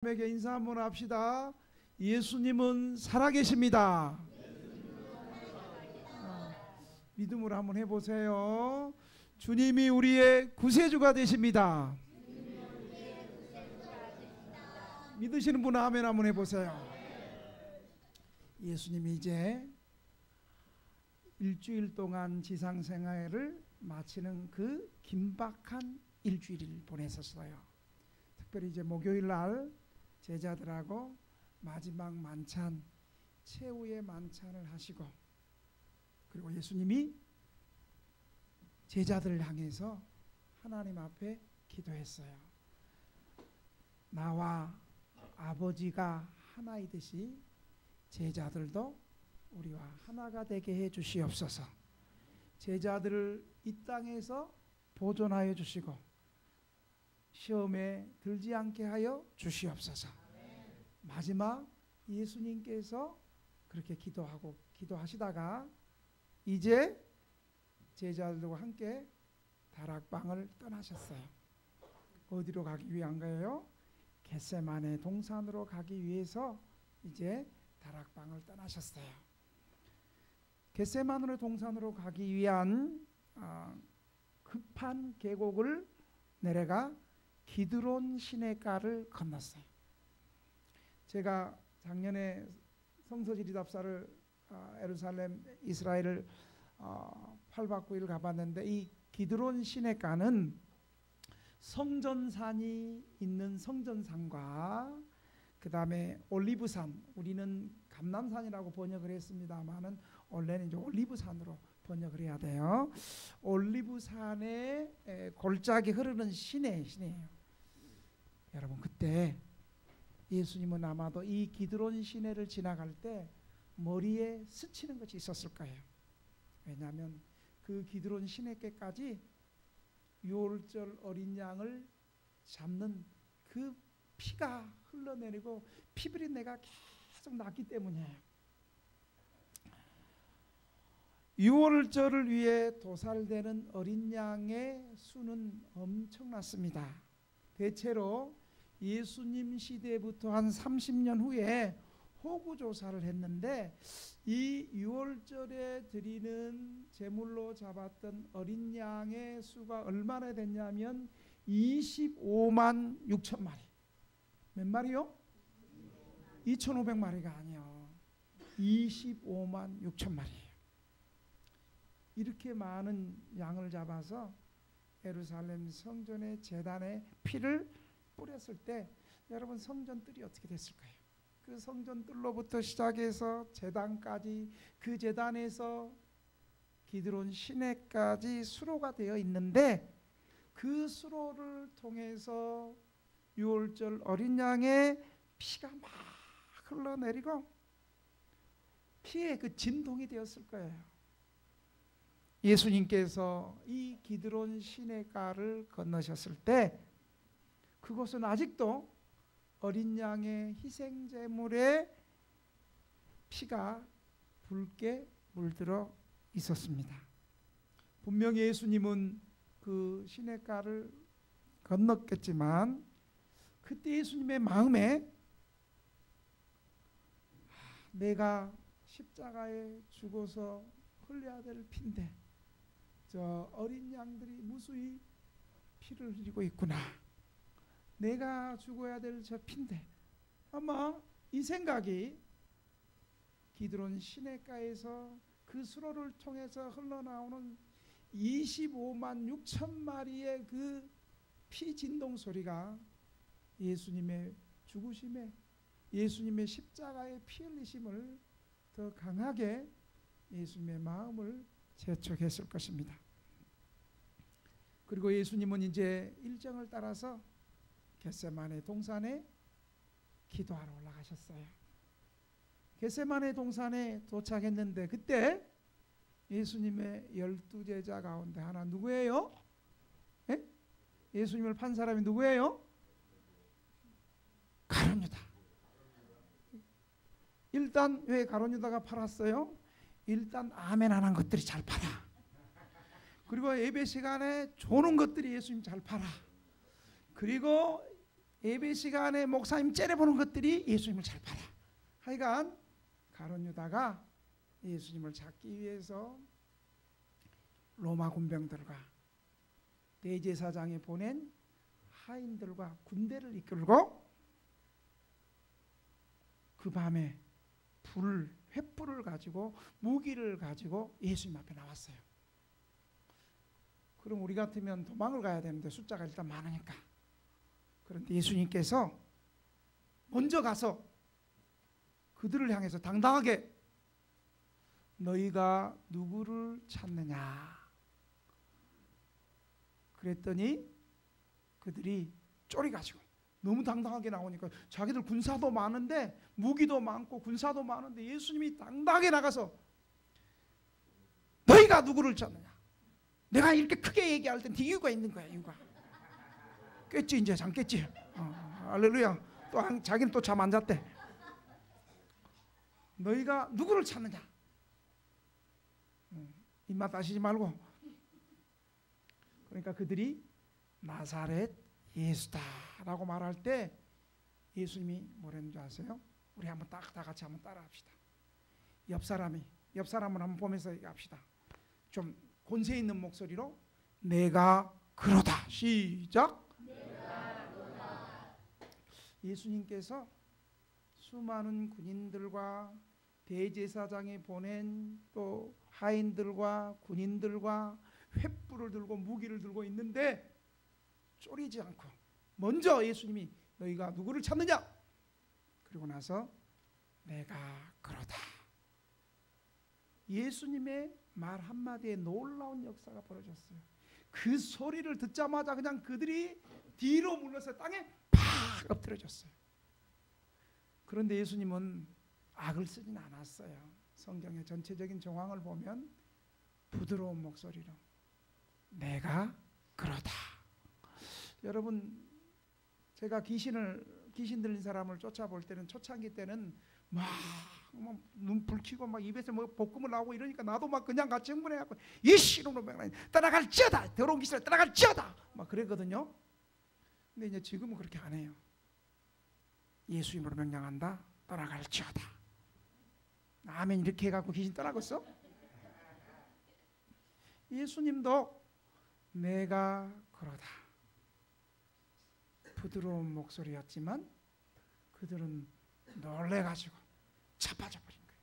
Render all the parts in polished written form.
사람에게 인사 한번 합시다. 예수님은 살아계십니다. 믿음으로 한번 해보세요. 주님이 우리의 구세주가 되십니다. 믿으시는 분은 아멘 한번 해보세요. 예수님이 이제 일주일 동안 지상생활을 마치는 그 긴박한 일주일을 보내셨어요. 특별히 이제 목요일 날 제자들하고 마지막 만찬, 최후의 만찬을 하시고, 그리고 예수님이 제자들을 향해서 하나님 앞에 기도했어요. 나와 아버지가 하나이듯이 제자들도 우리와 하나가 되게 해 주시옵소서. 제자들을 이 땅에서 보존하여 주시고 시험에 들지 않게 하여 주시옵소서. 마지막 예수님께서 그렇게 기도하시다가 이제 제자들과 함께 다락방을 떠나셨어요. 어디로 가기 위한가요? 겟세마네 동산으로 가기 위해서 이제 다락방을 떠나셨어요. 겟세마네 동산으로 가기 위한 급한 계곡을 내려가 기드론 시내가를 건넜어요. 제가 작년에 성서지리답사를 예루살렘 이스라엘을 8박 9일 가봤는데, 이 기드론 시내가는 성전산이 있는 성전산과 그 다음에 올리브산, 우리는 감람산이라고 번역을 했습니다만은 원래는 이제 올리브산으로 번역을 해야 돼요. 올리브산의 골짜기 흐르는 시내예요. 여러분, 그때 예수님은 아마도 이 기드론 시내를 지나갈 때 머리에 스치는 것이 있었을 거예요. 왜냐하면 그 기드론 시내께까지 유월절 어린 양을 잡는 그 피가 흘러내리고 피비린내가 계속 났기 때문이에요. 유월절을 위해 도살되는 어린 양의 수는 엄청났습니다. 대체로 예수님 시대부터 한 30년 후에 호구조사를 했는데, 이 유월절에 드리는 제물로 잡았던 어린 양의 수가 얼마나 됐냐면 25만 6천 마리. 몇 마리요? 2,500마리가 아니요. 25만 6천 마리예요. 이렇게 많은 양을 잡아서 예루살렘 성전의 제단에 피를 뿌렸을 때, 여러분, 성전뜰이 어떻게 됐을까요? 그 성전뜰로부터 시작해서 제단까지, 그 제단에서 기드론 시내까지 수로가 되어 있는데, 그 수로를 통해서 유월절 어린 양의 피가 막 흘러내리고 피의 그 진동이 되었을 거예요. 예수님께서 이 기드론 시내가를 건너셨을 때 그곳은 아직도 어린 양의 희생제물의 피가 붉게 물들어 있었습니다. 분명히 예수님은 그 시내가를 건넜겠지만 그때 예수님의 마음에 내가 십자가에 죽어서 흘려야 될 피인데 저 어린 양들이 무수히 피를 흘리고 있구나. 내가 죽어야 될 저 피인데, 아마 이 생각이 기드론 시내가에서 그 수로를 통해서 흘러나오는 25만 6천 마리의 그 피 진동 소리가 예수님의 죽으심에, 예수님의 십자가의 피 흘리심을 더 강하게 예수님의 마음을 재촉했을 것입니다. 그리고 예수님은 이제 일정을 따라서 겟세마네 동산에 기도하러 올라가셨어요. 겟세마네 동산에 도착했는데 그때 예수님의 12제자 가운데 하나 누구예요? 예? 예수님을 판 사람이 누구예요? 가룟 유다. 일단 왜 가룟 유다가 팔았어요? 일단 아멘 안 한 것들이 잘 팔아. 그리고 예배 시간에 조는 것들이 예수님 잘 팔아. 그리고 예배 시간에 목사님 째려보는 것들이 예수님을 잘 봐라. 하여간 가룟 유다가 예수님을 찾기 위해서 로마 군병들과 대제사장이 보낸 하인들과 군대를 이끌고 그 밤에 횃불을 가지고 무기를 가지고 예수님 앞에 나왔어요. 그럼 우리 같으면 도망을 가야 되는데 숫자가 일단 많으니까. 그런데 예수님께서 먼저 가서 그들을 향해서 당당하게 너희가 누구를 찾느냐 그랬더니 그들이 쪼리가지고 너무 당당하게 나오니까 자기들 군사도 많은데 무기도 많고 군사도 많은데 예수님이 당당하게 나가서 너희가 누구를 찾느냐. 내가 이렇게 크게 얘기할 땐 이유가 있는 거야. 이유가 깼지 이제 잠 깼지. 할렐루야. 또 자기는 또 잠 안 잤대. 너희가 누구를 찾느냐. 입맛 다시지 말고. 그러니까 그들이 나사렛 예수다라고 말할 때 예수님이 뭐라는 줄 아세요? 우리 한번 다 같이 한번 따라합시다. 옆 사람을 한번 보면서 얘기합시다. 좀 권세 있는 목소리로 내가 그러다. 시작. 내가 그러다. 예수님께서 수많은 군인들과 대제사장이 보낸 또 하인들과 군인들과 횃불을 들고 무기를 들고 있는데 쫄이지 않고 먼저 예수님이 너희가 누구를 찾느냐. 그리고 나서 내가 그러다. 예수님의 말 한마디에 놀라운 역사가 벌어졌어요. 그 소리를 듣자마자 그냥 그들이 뒤로 물러서 땅에 팍 엎드려졌어요. 그런데 예수님은 악을 쓰진 않았어요. 성경의 전체적인 정황을 보면 부드러운 목소리로 내가 그러다. 여러분 제가 귀신 들린 사람을 쫓아볼 때는 초창기 때는 막 눈 불 켜고 막 입에서 뭐 볶음을 나오고 이러니까 나도 막 그냥 같이 흥분해갖고 이씨로 따라갈지어다. 더러운 귀신을 따라갈지어다. 막 그랬거든요. 근데 이제 지금은 그렇게 안 해요. 예수 이름으로 명령한다. 따라갈지어다. 아멘 이렇게 해갖고 귀신 떠나겠어? 예수님도 내가 그러다. 부드러운 목소리였지만 그들은 놀래가지고 자빠져 버린 거예요.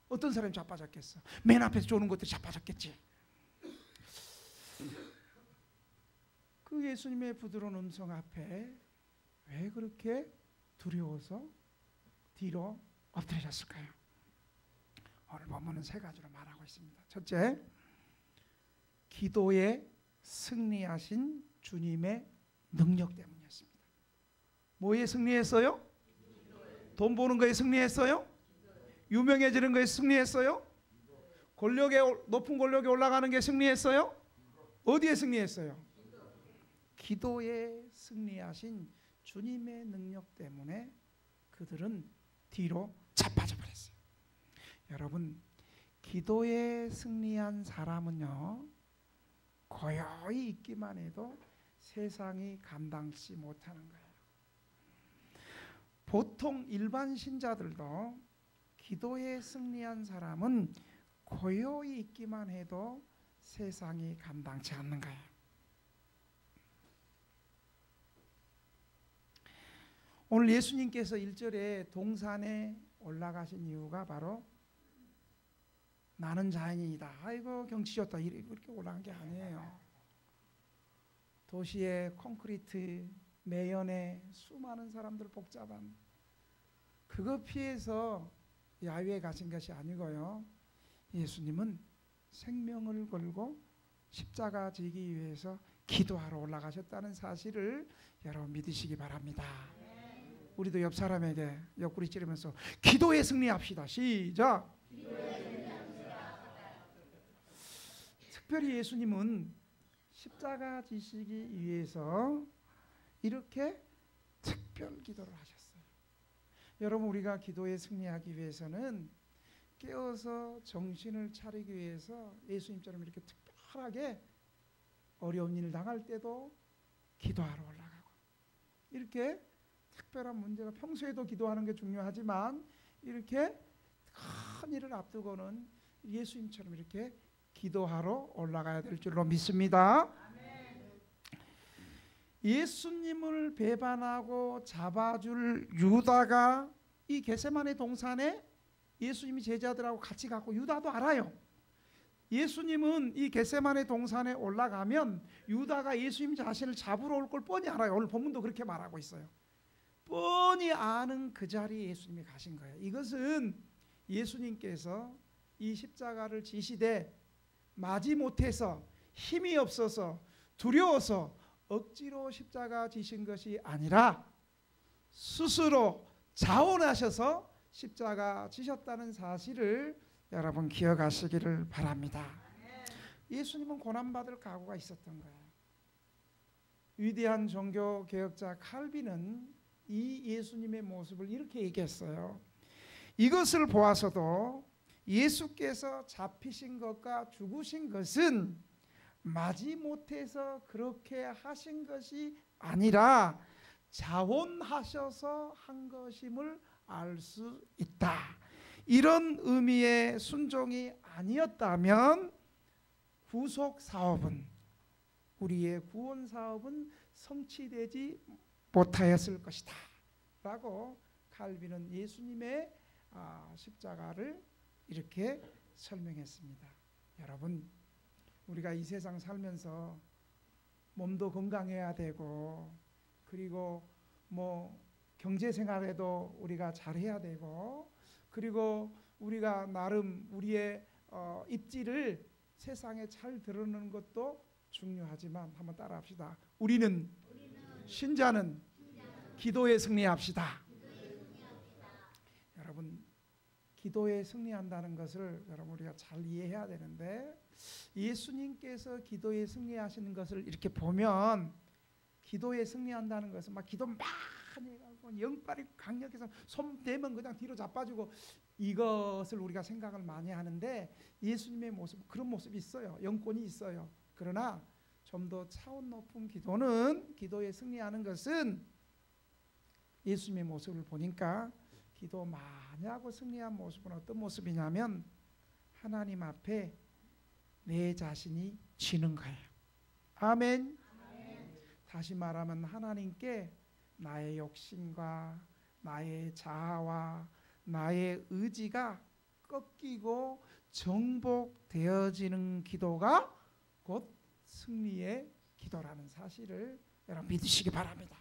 어떤 사람이 자빠졌겠어? 맨 앞에서 조는 것들이 자빠졌겠지. 그 예수님의 부드러운 음성 앞에 왜 그렇게 두려워서 뒤로 엎드려졌을까요? 오늘 본문은 세 가지로 말하고 있습니다. 첫째, 기도에 승리하신 주님의 능력 때문이었습니다. 뭐에 승리했어요? 돈 버는 거에 승리했어요? 유명해지는 거에 승리했어요? 높은 권력에 올라가는 게 승리했어요? 어디에 승리했어요? 기도에 승리하신 주님의 능력 때문에 그들은 뒤로 자빠져 버렸어요. 여러분, 기도에 승리한 사람은요, 고요히 있기만 해도 세상이 감당치 못하는 거예요. 보통 일반 신자들도 기도에 승리한 사람은 고요히 있기만 해도 세상이 감당치 않는 거예요. 오늘 예수님께서 1절에 동산에 올라가신 이유가 바로 나는 자연인이다. 아이고 경치 좋다. 이렇게 올라간 게 아니에요. 도시의 콘크리트 매연에 수많은 사람들 복잡한 그거 피해서 야외에 가신 것이 아니고요. 예수님은 생명을 걸고 십자가 지기 위해서 기도하러 올라가셨다는 사실을 여러분 믿으시기 바랍니다. 우리도 옆 사람에게 옆구리 찌르면서 기도에 승리합시다. 시작. 특별히 예수님은 십자가 지시기 위해서 이렇게 특별 기도를 하셨어요. 여러분, 우리가 기도에 승리하기 위해서는 깨어서 정신을 차리기 위해서 예수님처럼 이렇게 특별하게 어려운 일 당할 때도 기도하러 올라가고 이렇게 특별한 문제가, 평소에도 기도하는 게 중요하지만 이렇게 큰 일을 앞두고는 예수님처럼 이렇게 기도하러 올라가야 될 줄로 믿습니다. 예수님을 배반하고 잡아줄 유다가 이 겟세마네 동산에 예수님이 제자들하고 같이 갔고, 유다도 알아요. 예수님은 이 겟세마네 동산에 올라가면 유다가 예수님 자신을 잡으러 올 걸 뻔히 알아요. 오늘 본문도 그렇게 말하고 있어요. 뻔히 아는 그 자리에 예수님이 가신 거예요. 이것은 예수님께서 이 십자가를 지시되 마지못해서, 힘이 없어서, 두려워서 억지로 십자가 지신 것이 아니라 스스로 자원하셔서 십자가 지셨다는 사실을 여러분 기억하시기를 바랍니다. 예수님은 고난받을 각오가 있었던 거예요. 위대한 종교개혁자 칼빈은 이 예수님의 모습을 이렇게 얘기했어요. 이것을 보아서도 예수께서 잡히신 것과 죽으신 것은 마지못해서 그렇게 하신 것이 아니라 자원하셔서 한 것임을 알 수 있다. 이런 의미의 순종이 아니었다면 구속 사업은, 우리의 구원 사업은 성취되지 못하였을 것이다 라고 칼빈은 예수님의 십자가를 이렇게 설명했습니다. 여러분, 우리가 이 세상 살면서 몸도 건강해야 되고, 그리고 경제생활에도 우리가 잘해야 되고, 그리고 우리가 나름 우리의 입지를 세상에 잘 드러내는 것도 중요하지만, 한번 따라합시다. 우리는 신자는 기도에 승리합시다. 여러분, 기도에 승리한다는 것을 여러분 우리가 잘 이해해야 되는데, 예수님께서 기도에 승리하시는 것을 이렇게 보면, 기도에 승리한다는 것은 막 기도 많이 해가지고 영빨이 강력해서 손 대면 그냥 뒤로 자빠지고, 이것을 우리가 생각을 많이 하는데, 예수님의 모습, 그런 모습이 있어요. 영권이 있어요. 그러나 좀 더 차원 높은 기도는, 기도에 승리하는 것은 예수님의 모습을 보니까 기도 많이 하고 승리한 모습은 어떤 모습이냐면, 하나님 앞에 내 자신이 지는 거예요. 아멘. 다시 말하면 하나님께 나의 욕심과 나의 자아와 나의 의지가 꺾이고 정복되어지는 기도가 곧 승리의 기도라는 사실을 여러분 믿으시기 바랍니다.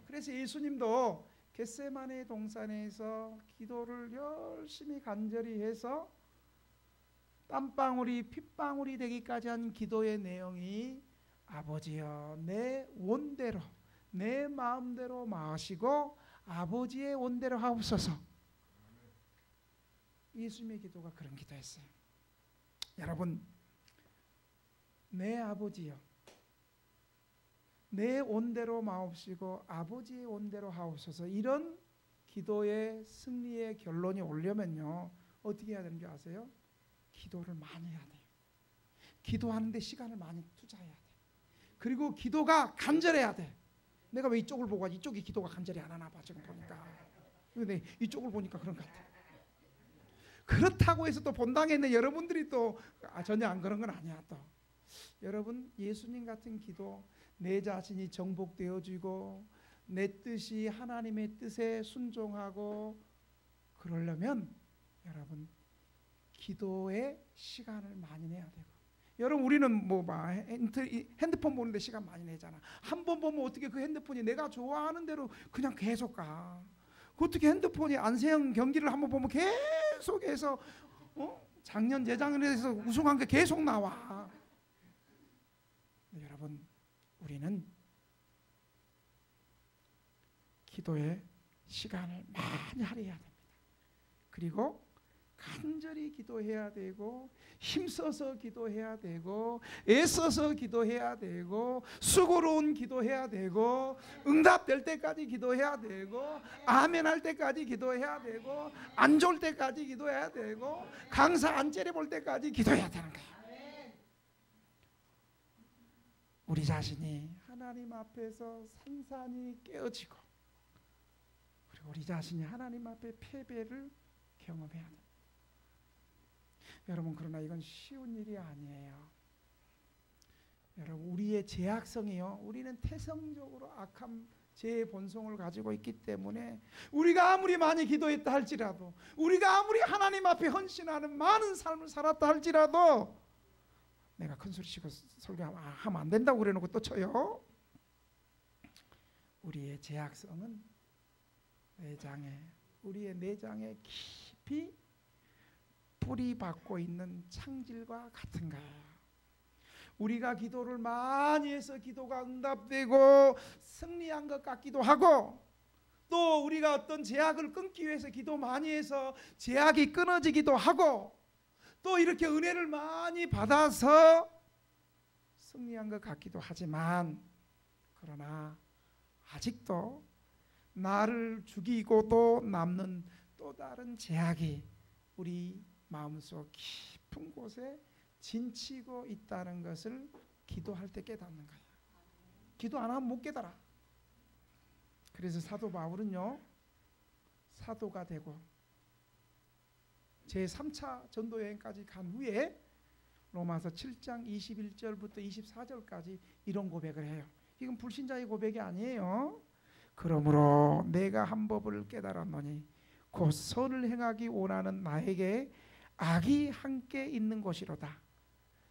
그래서 예수님도 겟세마네 동산에서 기도를 열심히 간절히 해서 땀방울이 핏방울이 되기까지 한 기도의 내용이, 아버지여 내 원대로 내 마음대로 마시고 아버지의 원대로 하옵소서. 예수님의 기도가 그런 기도였어요. 여러분, 내 아버지여 내 원대로 마옵시고 아버지의 원대로 하옵소서. 이런 기도의 승리의 결론이 오려면요, 어떻게 해야 되는지 아세요? 기도를 많이 해야 돼요. 기도하는데 시간을 많이 투자해야 돼. 그리고 기도가 간절해야 돼. 내가 왜 이쪽을 보고 이쪽이 기도가 간절히 안 하나 봐 지금 보니까. 근데 이쪽을 보니까 그런 것 같아. 그렇다고 해서 또 본당에 있는 여러분들이 또 전혀 안 그런 건 아니야. 또 여러분, 예수님 같은 기도, 내 자신이 정복되어지고 내 뜻이 하나님의 뜻에 순종하고 그러려면 여러분 기도에 시간을 많이 내야 되고, 여러분 우리는 핸드폰 보는데 시간 많이 내잖아. 한 번 보면 어떻게 그 핸드폰이 내가 좋아하는 대로 그냥 계속 가. 어떻게 핸드폰이 안세영 경기를 한번 보면 계속해서 작년 재작년에서 우승한 게 계속 나와. 여러분, 우리는 기도에 시간을 많이 할애해야 됩니다. 그리고 간절히 기도해야 되고, 힘써서 기도해야 되고, 애써서 기도해야 되고, 수고로운 기도해야 되고, 응답될 때까지 기도해야 되고, 아멘 할 때까지 기도해야 되고, 안 좋을 때까지 기도해야 되고, 강사 안 째려볼 때까지 기도해야 되는 거예요. 우리 자신이 하나님 앞에서 산산이 깨어지고, 그리고 우리 자신이 하나님 앞에 패배를 경험해야 됩니다. 여러분, 그러나 이건 쉬운 일이 아니에요. 여러분, 우리의 죄악성이요, 우리는 태생적으로 악한 죄의 본성을 가지고 있기 때문에 우리가 아무리 많이 기도했다 할지라도, 우리가 아무리 하나님 앞에 헌신하는 많은 삶을 살았다 할지라도, 내가 큰소리 치고 설교하면 안 된다고 그래놓고 또 쳐요. 우리의 죄악성은 우리의 내장에 깊이 뿌리 박고 있는 창질과 같은 거예요. 우리가 기도를 많이 해서 기도가 응답되고 승리한 것 같기도 하고, 또 우리가 어떤 제약을 끊기 위해서 기도 많이 해서 제약이 끊어지기도 하고, 또 이렇게 은혜를 많이 받아서 승리한 것 같기도 하지만, 그러나 아직도 나를 죽이고도 남는 또 다른 제약이 우리 마음속 깊은 곳에 진치고 있다는 것을 기도할 때 깨닫는 거예요. 기도 안 하면 못 깨달아. 그래서 사도 바울은요, 사도가 되고 제3차 전도여행까지 간 후에 로마서 7장 21절부터 24절까지 이런 고백을 해요. 이건 불신자의 고백이 아니에요. 그러므로 내가 한 법을 깨달았노니 곧 선을 행하기 원하는 나에게 악이 함께 있는 것이로다.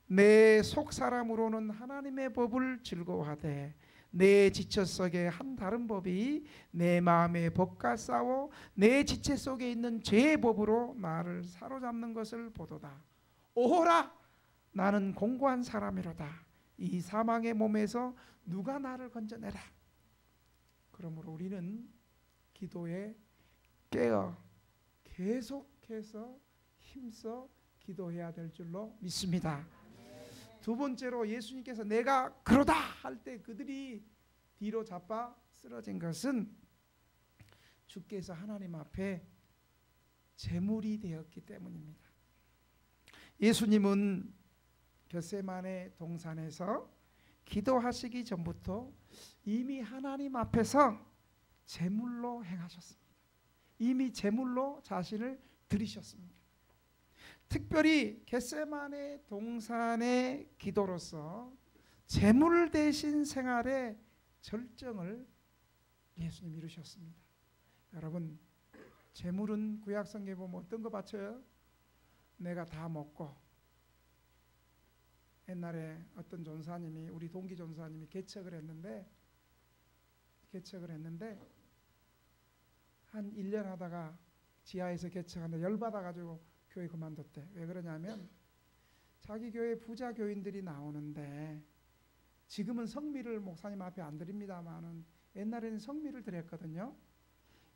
내 속사람으로는 하나님의 법을 즐거워하되 내 지체 속에 한 다른 법이 내 마음의 법과 싸워 내 지체 속에 있는 죄의 법으로 나를 사로잡는 것을 보도다. 오호라, 나는 공고한 사람이로다. 이 사망의 몸에서 누가 나를 건져내라. 그러므로 우리는 기도에 깨어 계속해서 힘써 기도해야 될 줄로 믿습니다. 두 번째로, 예수님께서 내가 그러다 할 때 그들이 뒤로 자빠 쓰러진 것은 주께서 하나님 앞에 제물이 되었기 때문입니다. 예수님은 겟세마네 동산에서 기도하시기 전부터 이미 하나님 앞에서 제물로 행하셨습니다. 이미 제물로 자신을 드리셨습니다. 특별히 겟세마네 동산의 기도로서 제물 대신 생활의 절정을 예수님이 이루셨습니다. 여러분, 제물은 구약 성경에 보면 어떤 거 바쳐요? 내가 다 먹고, 옛날에 어떤 전사님이, 우리 동기 전사님이 개척을 했는데 한 1년 하다가 지하에서 개척하는데 열받아가지고 교회 그만뒀대. 왜 그러냐면 자기 교회 부자 교인들이 나오는데, 지금은 성미를 목사님 앞에 안 드립니다만은 옛날에는 성미를 드렸거든요.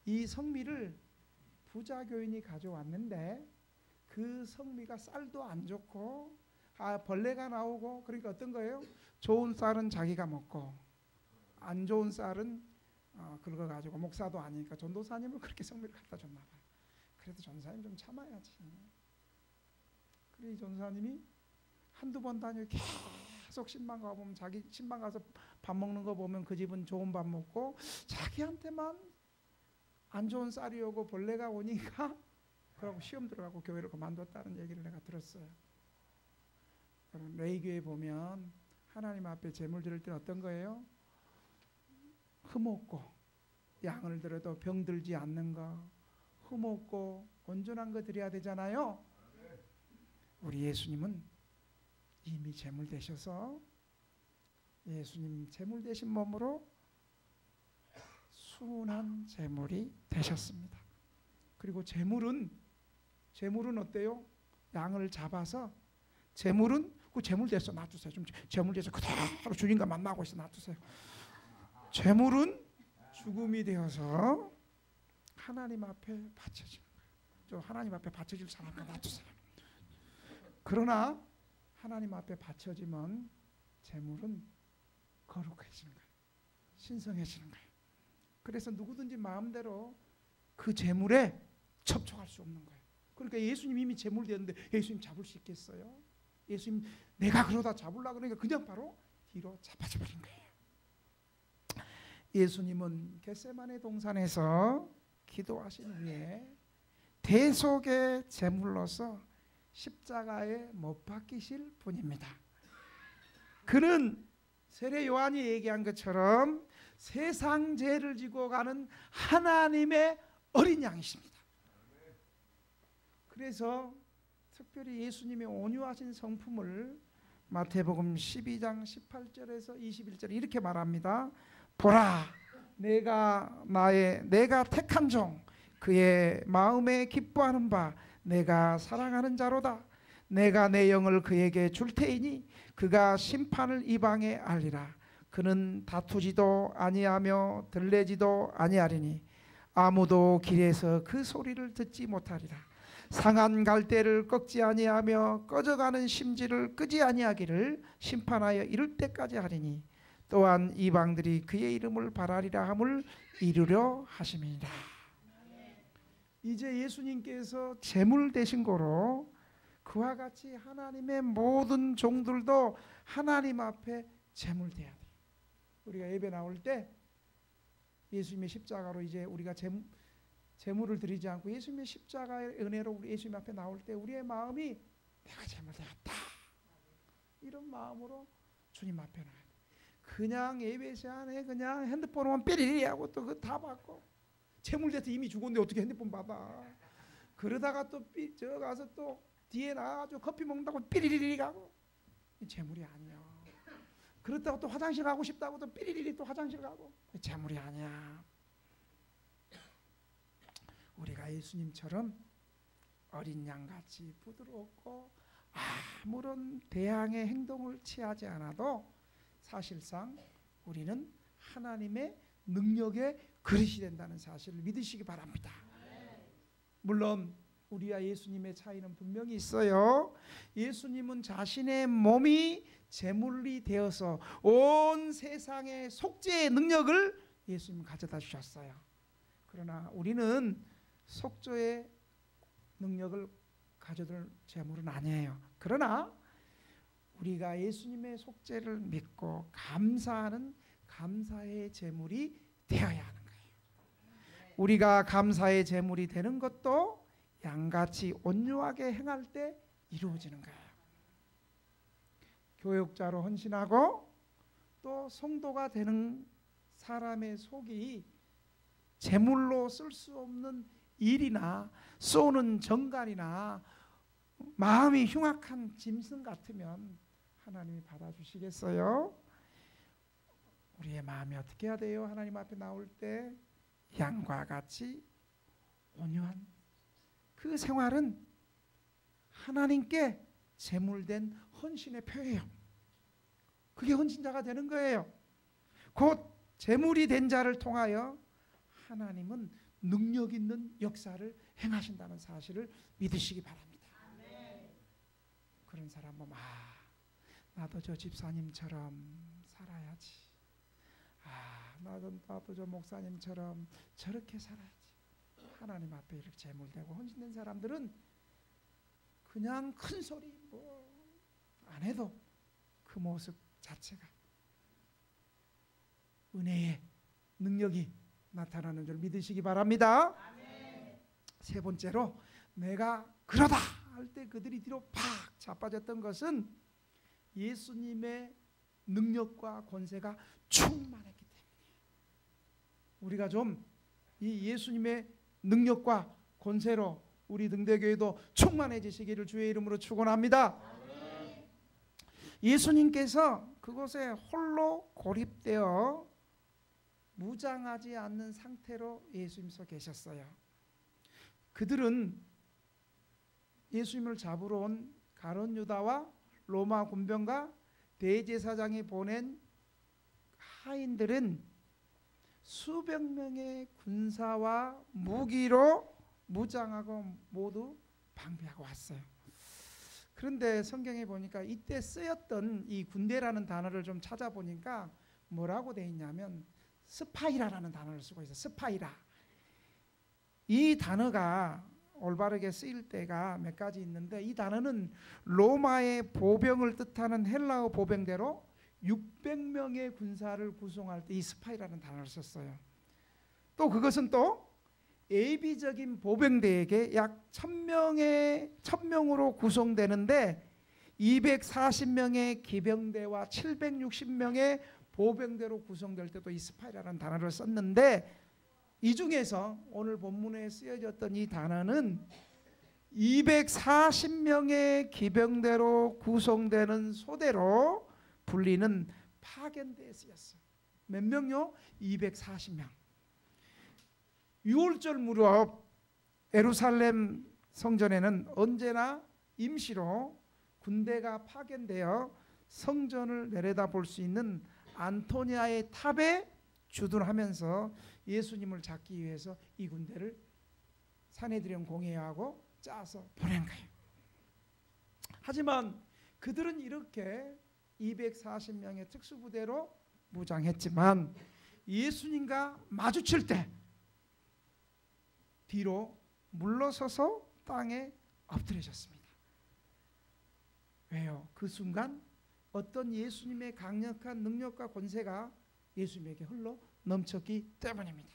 이 성미를 부자 교인이 가져왔는데 그 성미가 쌀도 안 좋고 벌레가 나오고, 그러니까 어떤 거예요? 좋은 쌀은 자기가 먹고 안 좋은 쌀은 긁어가지고, 목사도 아니니까 전도사님을 그렇게 성미를 갖다 줬나 봐요. 그래도 전사님 좀 참아야지. 그래 이 전사님이 한두 번 다니고 계속 신방 가보면, 자기 신방 가서 밥 먹는 거 보면 그 집은 좋은 밥 먹고 자기한테만 안 좋은 쌀이 오고 벌레가 오니까 그러고 시험 들어가고 교회를 그만뒀다는 얘기를 내가 들었어요. 레이교회 보면 하나님 앞에 제물 드릴 때는 어떤 거예요? 흠없고, 양을 들어도 병들지 않는 거, 흠없고 온전한 거 드려야 되잖아요. 우리 예수님은 이미 제물 되셔서 예수님 제물 되신 몸으로 순한 제물이 되셨습니다. 그리고 제물은 어때요? 양을 잡아서 제물은 그 제물 돼서 놔두세요. 좀 제물 돼서 그대로 주님과 만나고 있어 놔두세요. 제물은 죽음이 되어서 하나님 앞에 바쳐지는 거예요. 저 하나님 앞에 바쳐질 사람과 놔두세요. 그러나 하나님 앞에 바쳐지면 제물은 거룩해지는 거예요. 신성해지는 거예요. 그래서 누구든지 마음대로 그 제물에 접촉할 수 없는 거예요. 그러니까 예수님 이미 제물 되었는데 예수님 잡을 수 있겠어요? 예수님 내가 그러다 잡으려고 그러니까 그냥 바로 뒤로 잡아져 버린 거예요. 예수님은 겟세마네 동산에서 기도하신 후에 대속의 제물로서 십자가에 못 박히실 분입니다. 그는 세례 요한이 얘기한 것처럼 세상 죄를 지고 가는 하나님의 어린 양이십니다. 그래서 특별히 예수님의 온유하신 성품을 마태복음 12장 18절에서 21절 이렇게 말합니다. 보라, 내가 택한 종, 그의 마음에 기뻐하는 바 내가 사랑하는 자로다. 내가 내 영을 그에게 줄 테이니 그가 심판을 이방에 알리라. 그는 다투지도 아니하며 들레지도 아니하리니 아무도 길에서 그 소리를 듣지 못하리라. 상한 갈대를 꺾지 아니하며 꺼져가는 심지를 끄지 아니하기를 심판하여 이룰 때까지 하리니 또한 이방들이 그의 이름을 바라리라 함을 이루려 하심이니라. 이제 예수님께서 제물 되신 거로 그와 같이 하나님의 모든 종들도 하나님 앞에 제물돼야 돼요. 우리가 예배 나올 때 예수님의 십자가로 이제 우리가 제물을 드리지 않고 예수님의 십자가의 은혜로 우리 예수님 앞에 나올 때 우리의 마음이 내가 제물되었다 이런 마음으로 주님 앞에 나와야 돼. 그냥 예배 시간에 그냥 핸드폰만 삐리리 하고 또 그 다 받고 제물돼서 이미 죽었는데 어떻게 핸드폰 받아. 그러다가 또 저 가서 또 뒤에 나가가지고 커피 먹는다고 삐리리리 가고 제물이 아니야. 그렇다고 또 화장실 가고 싶다고 또 삐리리리 또 화장실 가고 제물이 아니야. 우리가 예수님처럼 어린 양같이 부드럽고 아무런 대항의 행동을 취하지 않아도 사실상 우리는 하나님의 능력의 그릇이 된다는 사실을 믿으시기 바랍니다. 물론 우리와 예수님의 차이는 분명히 있어요. 예수님은 자신의 몸이 제물이 되어서 온 세상의 속죄의 능력을 예수님은 가져다 주셨어요. 그러나 우리는 속죄의 능력을 가져들 제물은 아니에요. 그러나 우리가 예수님의 속죄를 믿고 감사하는 감사의 제물이 되어야 하는 거예요. 우리가 감사의 제물이 되는 것도 양같이 온유하게 행할 때 이루어지는 거예요. 교역자로 헌신하고 또 성도가 되는 사람의 속이 제물로 쓸 수 없는 일이나 쏘는 정갈이나 마음이 흉악한 짐승 같으면 하나님이 받아주시겠어요? 우리의 마음이 어떻게 해야 돼요? 하나님 앞에 나올 때 양과 같이 온유한 그 생활은 하나님께 제물된 헌신의 표예요. 그게 헌신자가 되는 거예요. 곧 제물이 된 자를 통하여 하나님은 능력 있는 역사를 행하신다는 사실을 믿으시기 바랍니다. 그런 사람 보면 나도 저 집사님처럼 살아야지. 나도 저 목사님처럼 저렇게 살아야지. 하나님 앞에 이렇게 제물되고 헌신된 사람들은 그냥 큰 소리 뭐 안 해도 그 모습 자체가 은혜의 능력이 나타나는 줄 믿으시기 바랍니다. 세 번째로 내가 그러다 할 때 그들이 뒤로 팍 자빠졌던 것은 예수님의 능력과 권세가 충만했기 때문에 우리가 좀 이 예수님의 능력과 권세로 우리 등대교회도 충만해지시기를 주의 이름으로 축원합니다. 예수님께서 그곳에 홀로 고립되어 무장하지 않는 상태로 예수님 서 계셨어요. 그들은 예수님을 잡으러 온 가룟 유다와 로마 군병과 대제사장이 보낸 하인들은 수백 명의 군사와 무기로 무장하고 모두 방비하고 왔어요. 그런데 성경에 보니까 이때 쓰였던 이 군대라는 단어를 좀 찾아보니까 뭐라고 되어 있냐면 스파이라라는 단어를 쓰고 있어요. 스파이라. 이 단어가 올바르게 쓰일 때가 몇 가지 있는데 이 단어는 로마의 보병을 뜻하는 헬라어 보병대로 600명의 군사를 구성할 때 이 스파이라는 단어를 썼어요. 또 그것은 또 예비적인 보병대에게 약 1000명으로 구성되는데 240명의 기병대와 760명의 보병대로 구성될 때도 이 스파이라는 단어를 썼는데, 이 중에서 오늘 본문에 쓰여졌던 이 단어는 240명의 기병대로 구성되는 소대로 불리는 파견대에 쓰였어요. 몇 명요? 240명. 6월절 무렵 예루살렘 성전에는 언제나 임시로 군대가 파견되어 성전을 내려다볼 수 있는 안토니아의 탑에 주둔하면서 예수님을 잡기 위해서 이 군대를 산헤드린 공회하고 짜서 보낸 거예요. 하지만 그들은 이렇게 240명의 특수부대로 무장했지만 예수님과 마주칠 때 뒤로 물러서서 땅에 엎드려졌습니다. 왜요? 그 순간 어떤 예수님의 강력한 능력과 권세가 예수님에게 흘러 넘쳤기 때문입니다.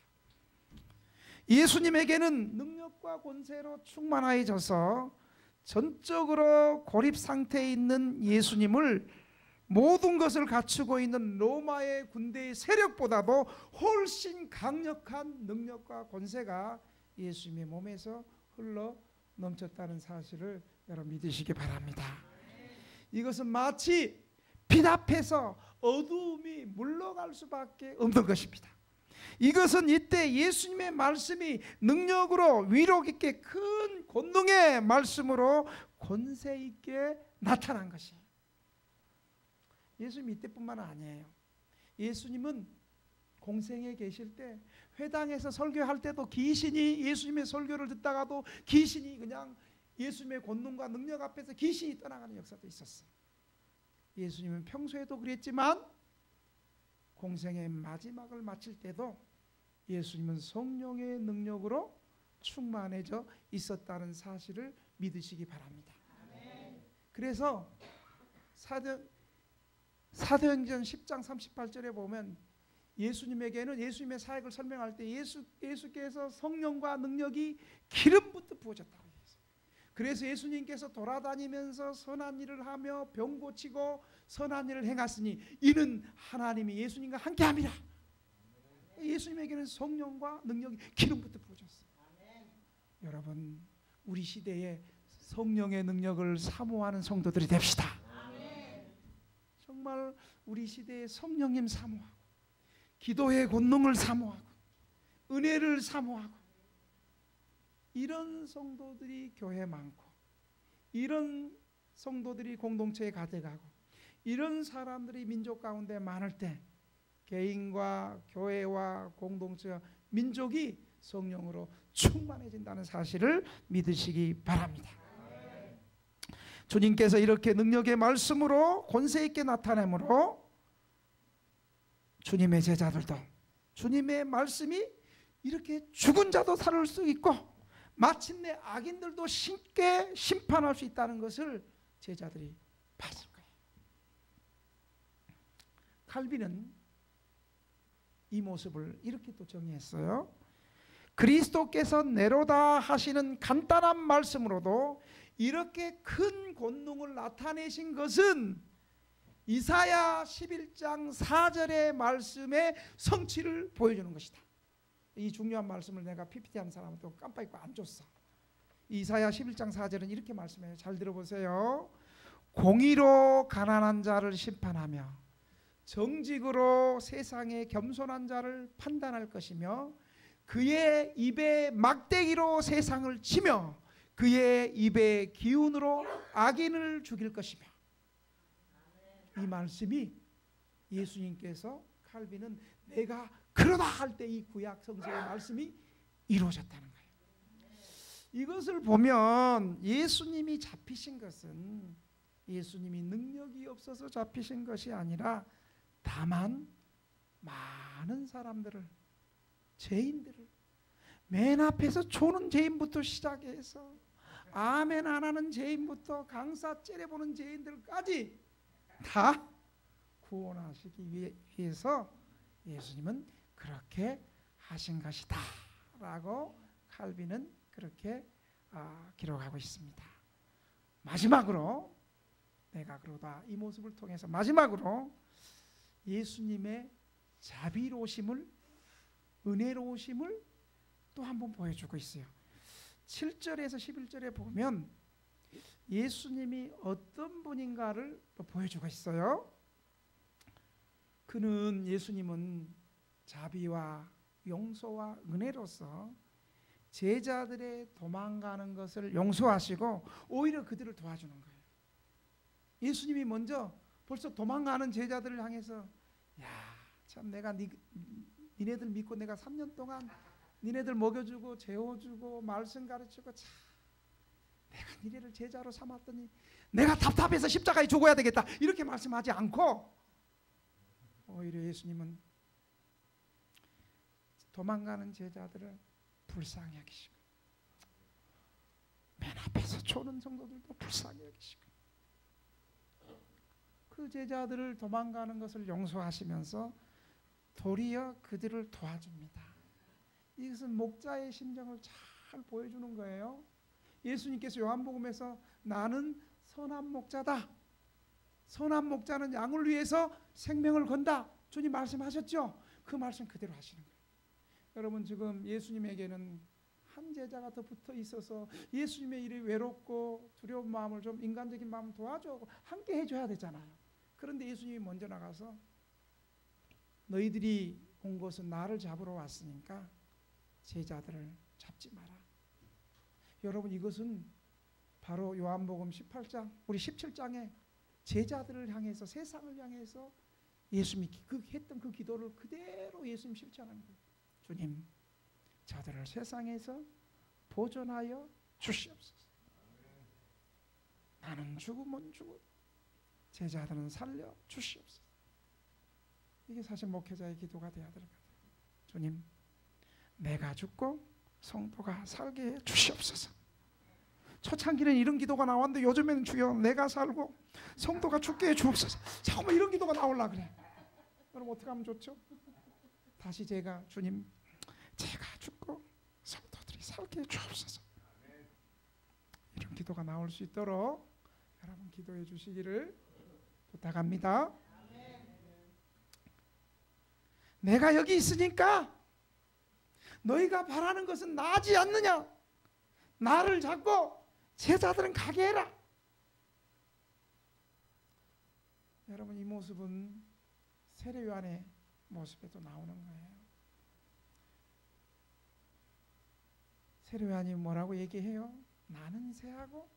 예수님에게는 능력과 권세로 충만해져서 전적으로 고립 상태에 있는 예수님을 모든 것을 갖추고 있는 로마의 군대의 세력보다도 훨씬 강력한 능력과 권세가 예수님의 몸에서 흘러 넘쳤다는 사실을 여러분 믿으시기 바랍니다. 이것은 마치 빛 앞에서 어두움이 물러갈 수밖에 없는 것입니다. 이것은 이때 예수님의 말씀이 능력으로 위로 있게 큰 권능의 말씀으로 권세 있게 나타난 것이에요. 예수님 이때뿐만 아니에요. 예수님은 공생에 계실 때 회당에서 설교할 때도 귀신이 예수님의 설교를 듣다가도 귀신이 그냥 예수님의 권능과 능력 앞에서 귀신이 떠나가는 역사도 있었어요. 예수님은 평소에도 그랬지만 공생의 마지막을 마칠 때도 예수님은 성령의 능력으로 충만해져 있었다는 사실을 믿으시기 바랍니다. 그래서 사도행전 10장 38절에 보면 예수님에게는 예수님의 사역을 설명할 때 예수께서 성령과 능력이 기름부터 부어졌다고 했어요. 그래서 예수님께서 돌아다니면서 선한 일을 하며 병 고치고 선한 일을 행하시니 이는 하나님이 예수님과 함께함이라. 예수님에게는 성령과 능력이 기름부터 부어졌어요. 여러분, 우리 시대에 성령의 능력을 사모하는 성도들이 됩시다. 정말 우리 시대에 성령님 사모하고 기도의 권능을 사모하고 은혜를 사모하고 이런 성도들이 교회에 많고 이런 성도들이 공동체에 가득하고 이런 사람들이 민족 가운데 많을 때 개인과 교회와 공동체와 민족이 성령으로 충만해진다는 사실을 믿으시기 바랍니다. 주님께서 이렇게 능력의 말씀으로 권세 있게 나타내므로 주님의 제자들도 주님의 말씀이 이렇게 죽은 자도 살을 수 있고 마침내 악인들도 쉽게 심판할 수 있다는 것을 제자들이 봤을 거예요. 칼빈은 이 모습을 이렇게 또 정의했어요. 그리스도께서 내려다 하시는 간단한 말씀으로도 이렇게 큰 권능을 나타내신 것은 이사야 11장 4절의 말씀의 성취를 보여주는 것이다. 이 중요한 말씀을 내가 PPT하는 사람한테 깜빡 잊고 안 줬어. 이사야 11장 4절은 이렇게 말씀해요. 잘 들어보세요. 공의로 가난한 자를 심판하며 정직으로 세상의 겸손한 자를 판단할 것이며 그의 입에 막대기로 세상을 치며 그의 입의 기운으로 악인을 죽일 것이며. 이 말씀이 예수님께서 칼빈은 내가 그러다 할 때 이 구약 성서의 말씀이 이루어졌다는 거예요. 이것을 보면 예수님이 잡히신 것은 예수님이 능력이 없어서 잡히신 것이 아니라 다만 많은 사람들을 죄인들을 맨 앞에서 조는 죄인부터 시작해서 아멘 안 하는 죄인부터 강사 째려보는 죄인들까지 다 구원하시기 위해서 예수님은 그렇게 하신 것이다 라고 칼빈은 그렇게 기록하고 있습니다. 마지막으로 내가 그러다 이 모습을 통해서 마지막으로 예수님의 자비로우심을, 은혜로우심을 또 한번 보여주고 있어요. 7절에서 11절에 보면 예수님이 어떤 분인가를 또 보여주고 있어요. 예수님은 자비와 용서와 은혜로서 제자들의 도망가는 것을 용서하시고 오히려 그들을 도와주는 거예요. 예수님이 먼저 벌써 도망가는 제자들을 향해서 참 내가 니네들 믿고 내가 3년 동안 니네들 먹여주고 재워주고 말씀 가르치고 참 내가 니네를 제자로 삼았더니 내가 답답해서 십자가에 죽어야 되겠다 이렇게 말씀하지 않고 오히려 예수님은 도망가는 제자들을 불쌍히 여기시고 맨 앞에서 조는 성도들도 불쌍히 여기시고 그 제자들을 도망가는 것을 용서하시면서 도리어 그들을 도와줍니다. 이것은 목자의 심정을 잘 보여주는 거예요. 예수님께서 요한복음에서 나는 선한 목자다. 선한 목자는 양을 위해서 생명을 건다. 주님 말씀하셨죠? 그 말씀 그대로 하시는 거예요. 여러분 지금 예수님에게는 한 제자가 더 붙어 있어서 예수님의 일이 외롭고 두려운 마음을 좀 인간적인 마음을 도와주고 함께 해줘야 되잖아요. 그런데 예수님이 먼저 나가서 너희들이 온 것은 나를 잡으러 왔으니까 제자들을 잡지 마라. 여러분 이것은 바로 요한복음 18장 우리 17장에 제자들을 향해서 세상을 향해서 예수님이 했던 그 기도를 그대로 예수님 실천하는 거예요. 주님 저들을 세상에서 보존하여 주시옵소서. 나는 죽으면 죽어 제자들은 살려 주시옵소서. 이게 사실 목회자의 기도가 되어야 될 것 같아요. 주님 내가 죽고 성도가 살게 해 주시옵소서. 초창기는 이런 기도가 나왔는데 요즘에는 주여 내가 살고 성도가 죽게 해 주옵소서. 자꾸만 이런 기도가 나오려고 그래. 여러분 어떻게 하면 좋죠? 다시 주님 제가 죽고 성도들이 살게 해 주옵소서. 이런 기도가 나올 수 있도록 여러분 기도해 주시기를 부탁합니다. 내가 여기 있으니까 너희가 바라는 것은 나지 않느냐? 나를 잡고 제자들은 가게 해라. 여러분 이 모습은 세례요한의 모습에도 나오는 거예요. 세례요한이 뭐라고 얘기해요? 나는 새하고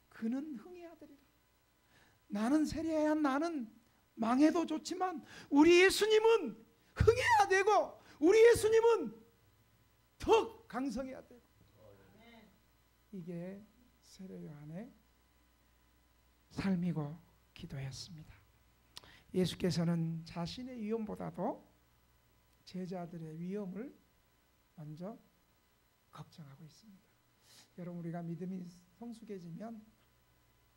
그는 흥해야 되리라. 나는 세례요한 나는 망해도 좋지만 우리 예수님은 흥해야 되고 우리 예수님은 더 강성해야 되고 이게 세례요한의 삶이고 기도였습니다. 예수께서는 자신의 위험보다도 제자들의 위험을 먼저 걱정하고 있습니다. 여러분 우리가 믿음이 성숙해지면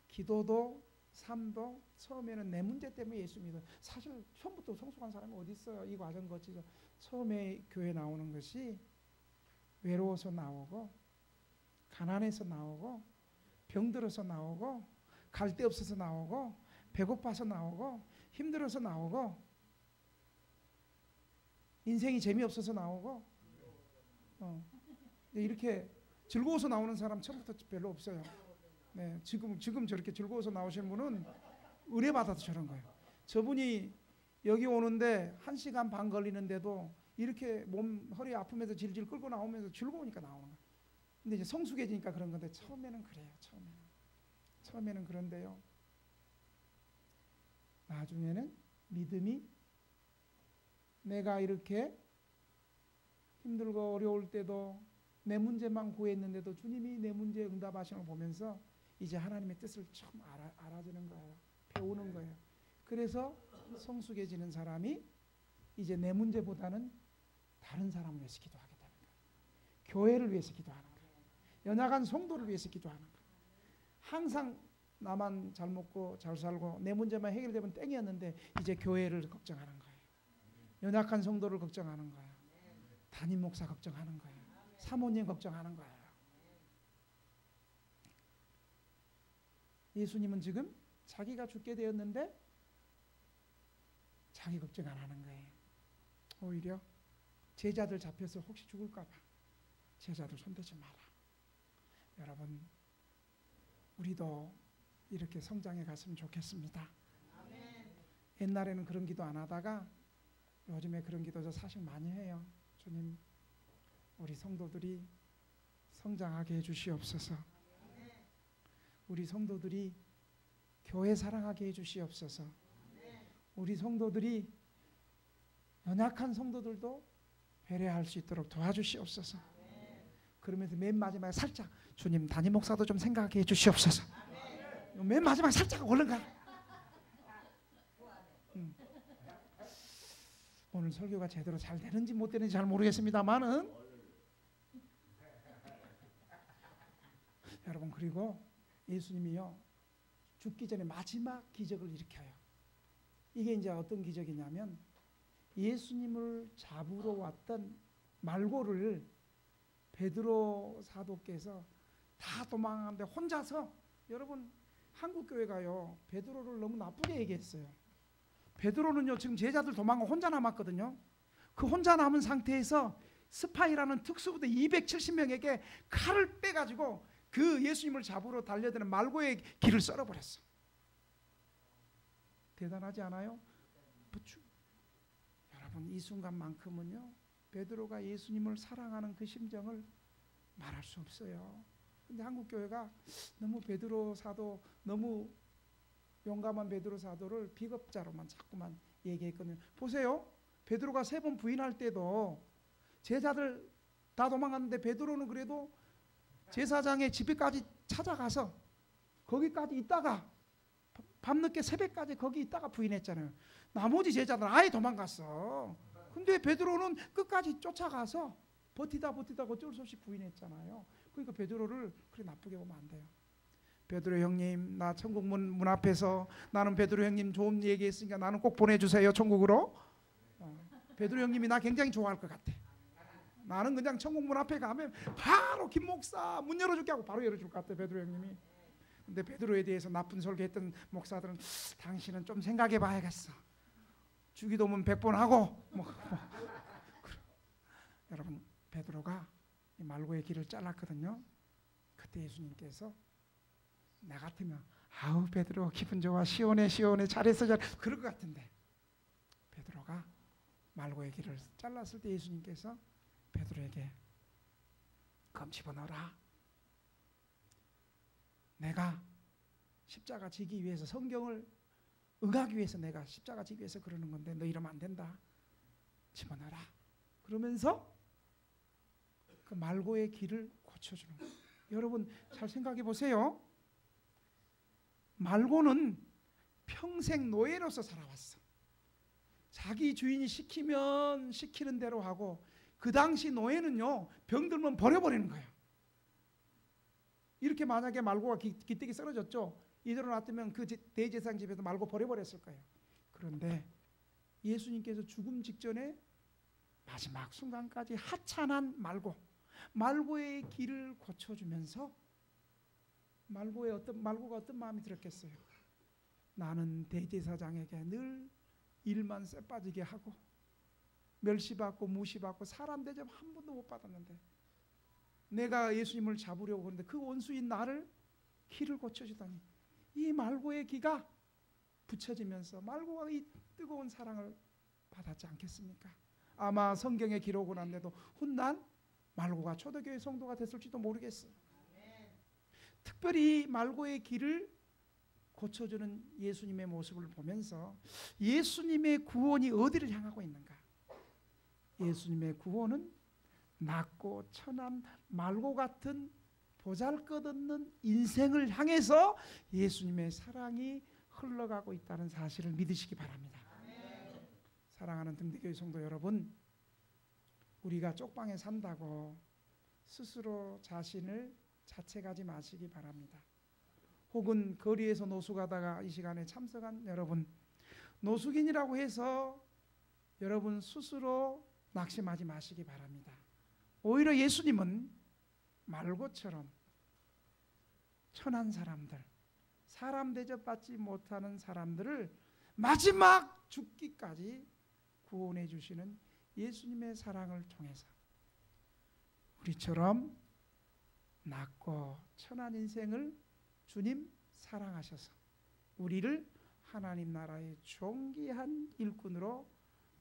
기도도 삶도 처음에는 내 문제 때문에 예수 믿어. 사실 처음부터 성숙한 사람이 어디 있어요? 이 과정 거치죠. 처음에 교회 나오는 것이 외로워서 나오고 가난해서 나오고 병들어서 나오고 갈 데 없어서 나오고 배고파서 나오고 힘들어서 나오고 인생이 재미없어서 나오고 이렇게 즐거워서 나오는 사람 처음부터 별로 없어요. 네, 지금 저렇게 즐거워서 나오신 분은 은혜 받아서 저런 거예요. 저분이 여기 오는데 1시간 반 걸리는데도 이렇게 허리 아프면서 질질 끌고 나오면서 즐거우니까 나오는 거예요. 근데 이제 성숙해지니까 그런 건데 처음에는 그래요. 처음에는 그런데요. 나중에는 믿음이 내가 이렇게 힘들고 어려울 때도 내 문제만 구했는데도 주님이 내 문제에 응답하시는 걸 보면서 이제 하나님의 뜻을 처음 알아주는 거예요. 배우는 거예요. 그래서 성숙해지는 사람이 이제 내 문제보다는 다른 사람을 위해서 기도하게 되는 거예요. 교회를 위해서 기도하는 거예요. 연약한 성도를 위해서 기도하는 거예요. 항상 나만 잘 먹고 잘 살고 내 문제만 해결되면 땡이었는데 이제 교회를 걱정하는 거예요. 연약한 성도를 걱정하는 거예요. 담임 목사 걱정하는 거예요. 사모님 걱정하는 거예요. 예수님은 지금 자기가 죽게 되었는데 자기 걱정 안 하는 거예요. 오히려 제자들 잡혀서 혹시 죽을까 봐 제자들 손대지 마라. 여러분, 우리도 이렇게 성장해 갔으면 좋겠습니다. 옛날에는 그런 기도 안 하다가 요즘에 그런 기도 저 사실 많이 해요. 주님, 우리 성도들이 성장하게 해주시옵소서. 우리 성도들이 교회 사랑하게 해주시옵소서. 우리 성도들이 연약한 성도들도 배려할 수 있도록 도와주시옵소서. 그러면서 맨 마지막에 살짝 주님 담임 목사도 좀 생각하게 해주시옵소서. 맨 마지막에 살짝 얼른 가. 오늘 설교가 제대로 잘 되는지 못 되는지 잘 모르겠습니다만은 여러분, 그리고 예수님이요 죽기 전에 마지막 기적을 일으켜요. 이게 이제 어떤 기적이냐면 예수님을 잡으러 왔던 말고를 베드로 사도께서 다 도망가는데 혼자서, 여러분 한국 교회가요 베드로를 너무 나쁘게 얘기했어요. 베드로는요 지금 제자들 도망가 혼자 남았거든요. 그 혼자 남은 상태에서 스파이라는 특수부대 270명에게 칼을 빼가지고 그 예수님을 잡으러 달려드는 말고의 길을 썰어버렸어. 대단하지 않아요? 여러분, 이 순간만큼은요 베드로가 예수님을 사랑하는 그 심정을 말할 수 없어요. 근데 한국 교회가 너무 베드로 사도, 너무 용감한 베드로 사도를 비겁자로만 자꾸만 얘기했거든요. 보세요, 베드로가 3번 부인할 때도 제자들 다 도망갔는데 베드로는 그래도 제사장의 집에까지 찾아가서 거기까지 있다가 밤늦게 새벽까지 거기 있다가 부인했잖아요. 나머지 제자들은 아예 도망갔어. 근데 베드로는 끝까지 쫓아가서 버티다 어쩔 수 없이 부인했잖아요. 그러니까 베드로를 그렇게 나쁘게 보면 안 돼요. 베드로 형님, 나 천국 문 앞에서 나는 베드로 형님 좋은 얘기했으니까 나는 꼭 보내주세요 천국으로. 베드로 형님이 나 굉장히 좋아할 것 같아. 나는 그냥 천국 문 앞에 가면 바로 김 목사 문 열어줄게 하고 바로 열어줄 것 같아 베드로 형님이. 근데 베드로에 대해서 나쁜 설교했던 목사들은 당신은 좀 생각해 봐야겠어. 주기도문 100번 하고 여러분, 베드로가 이 말고의 길을 잘랐거든요. 그때 예수님께서 나 같으면 아우 베드로 기분 좋아, 시원해 잘했어 그럴 것 같은데 베드로가 말고의 길을 잘랐을 때 예수님께서 베드로에게 검 집어넣어라. 내가 십자가 지기 위해서, 성경을 응하기 위해서 내가 십자가 지기 위해서 그러는 건데 너 이러면 안 된다. 집어넣어라. 그러면서 그 말고의 길을 고쳐주는 거예요. 여러분 잘 생각해 보세요. 말고는 평생 노예로서 살아왔어. 자기 주인이 시키면 시키는 대로 하고, 그 당시 노예는요 병들면 버려버리는 거예요. 이렇게 만약에 말고가 기떼기 쓰러졌죠. 이대로 놔두면 그 대제사장 집에서 말고 버려버렸을 거예요. 그런데 예수님께서 죽음 직전에 마지막 순간까지 하찮은 말고의 길을 고쳐주면서, 말고가 어떤 마음이 들었겠어요. 나는 대제사장에게 늘 일만 쎄빠지게 하고 멸시받고 무시받고 사람 대접 한 번도 못 받았는데 내가 예수님을 잡으려고 하는데 그 원수인 나를 길을 고쳐주다니, 이 말고의 기가 붙여지면서 말고가 이 뜨거운 사랑을 받았지 않겠습니까? 아마 성경에 기록은 안 돼도 훗날 말고가 초대교회 성도가 됐을지도 모르겠어요. 특별히 말고의 길을 고쳐주는 예수님의 모습을 보면서 예수님의 구원이 어디를 향하고 있는가? 예수님의 구원은 낮고 천한 말고 같은 보잘것없는 인생을 향해서 예수님의 사랑이 흘러가고 있다는 사실을 믿으시기 바랍니다. 사랑하는 등대교회 성도 여러분, 우리가 쪽방에 산다고 스스로 자신을 자책하지 마시기 바랍니다. 혹은 거리에서 노숙하다가 이 시간에 참석한 여러분, 노숙인이라고 해서 여러분 스스로 낙심하지 마시기 바랍니다. 오히려 예수님은 말고처럼 천한 사람들, 사람 대접받지 못하는 사람들을 마지막 죽기까지 구원해 주시는 예수님의 사랑을 통해서 우리처럼 낮고 천한 인생을 주님 사랑하셔서 우리를 하나님 나라의 존귀한 일꾼으로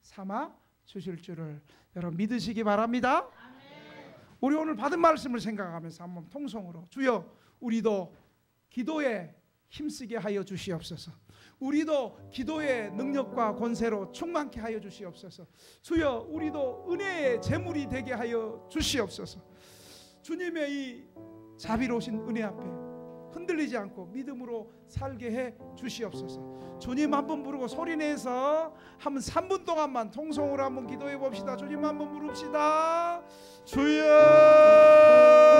삼아 주실 줄을 여러분 믿으시기 바랍니다. 우리 오늘 받은 말씀을 생각하면서 한번 통성으로 주여 우리도 기도에 힘쓰게 하여 주시옵소서. 우리도 기도의 능력과 권세로 충만케 하여 주시옵소서. 주여 우리도 은혜의 제물이 되게 하여 주시옵소서. 주님의 이 자비로우신 은혜 앞에 흔들리지 않고 믿음으로 살게 해 주시옵소서. 주님 한번 부르고 소리내서 한번 3분 동안만 통성으로 한번 기도해 봅시다. 주님 한번 부릅시다. 주여